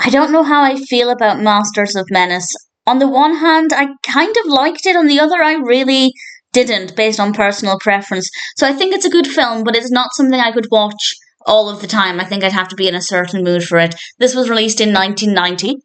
I don't know how I feel about Masters of Menace. On the one hand, I kind of liked it. On the other, I really didn't, based on personal preference. So I think it's a good film, but it's not something I could watch all of the time. I think I'd have to be in a certain mood for it. This was released in 1990.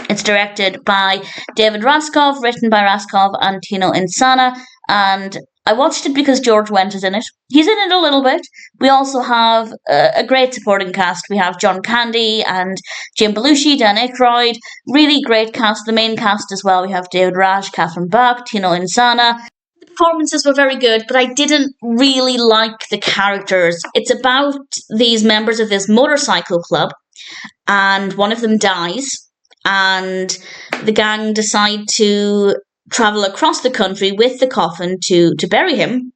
It's directed by David Raskov, written by Raskov and Tino Insana, and I watched it because George Wendt is in it. He's in it a little bit. We also have a great supporting cast. We have John Candy and Jim Belushi, Dan Aykroyd. Really great cast. The main cast as well. We have David Rasche, Catherine Bach, Tino Insana. The performances were very good, but I didn't really like the characters. It's about these members of this motorcycle club, and one of them dies, and the gang decide to travel across the country with the coffin to bury him.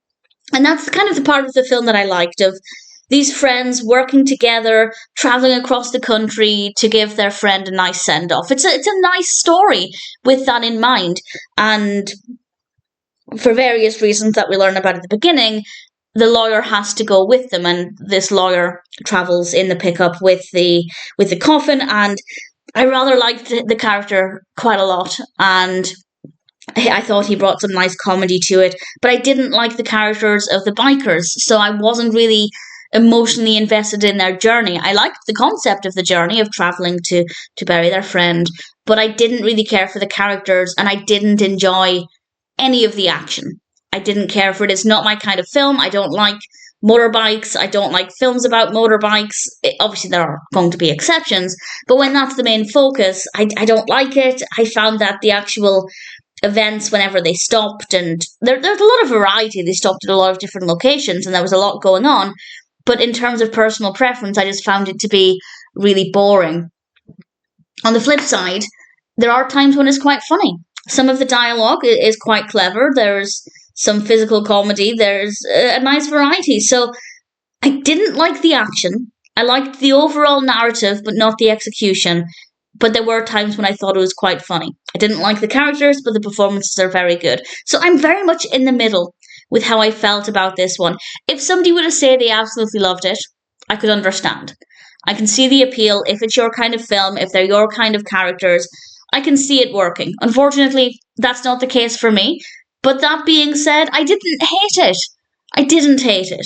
And that's kind of the part of the film that I liked, of these friends working together, traveling across the country to give their friend a nice send-off. It's a nice story with that in mind. And for various reasons that we learn about at the beginning, the lawyer has to go with them, and this lawyer travels in the pickup with the coffin, and I rather liked the character quite a lot, and I thought he brought some nice comedy to it, but I didn't like the characters of the bikers, so I wasn't really emotionally invested in their journey. I liked the concept of the journey of traveling to bury their friend, but I didn't really care for the characters, and I didn't enjoy any of the action. I didn't care for it. It's not my kind of film. I don't like motorbikes. I don't like films about motorbikes. Obviously, there are going to be exceptions, but when that's the main focus, I don't like it. I found that the actual events, whenever they stopped, and there's a lot of variety. They stopped at a lot of different locations, and there was a lot going on. But in terms of personal preference, I just found it to be really boring. On the flip side, there are times when it's quite funny. Some of the dialogue is quite clever. There's some physical comedy. There's a nice variety. So I didn't like the action. I liked the overall narrative, but not the execution. But there were times when I thought it was quite funny. I didn't like the characters, but the performances are very good. So I'm very much in the middle with how I felt about this one. If somebody were to say they absolutely loved it, I could understand. I can see the appeal. If it's your kind of film, if they're your kind of characters, I can see it working. Unfortunately, that's not the case for me. But that being said, I didn't hate it. I didn't hate it.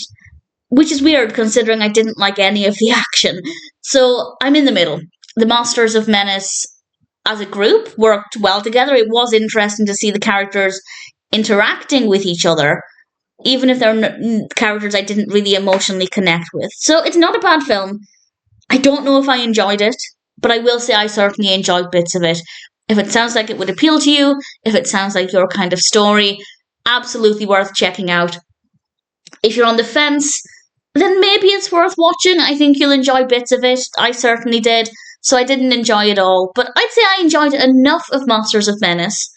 Which is weird, considering I didn't like any of the action. So I'm in the middle. The Masters of Menace, as a group, worked well together. It was interesting to see the characters interacting with each other, even if they're characters I didn't really emotionally connect with. So it's not a bad film. I don't know if I enjoyed it, but I will say I certainly enjoyed bits of it. If it sounds like it would appeal to you, if it sounds like your kind of story, absolutely worth checking out. If you're on the fence, then maybe it's worth watching. I think you'll enjoy bits of it. I certainly did. So I didn't enjoy it all. But I'd say I enjoyed enough of Masters of Menace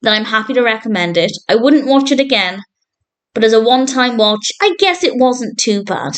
that I'm happy to recommend it. I wouldn't watch it again, but as a one-time watch, I guess it wasn't too bad.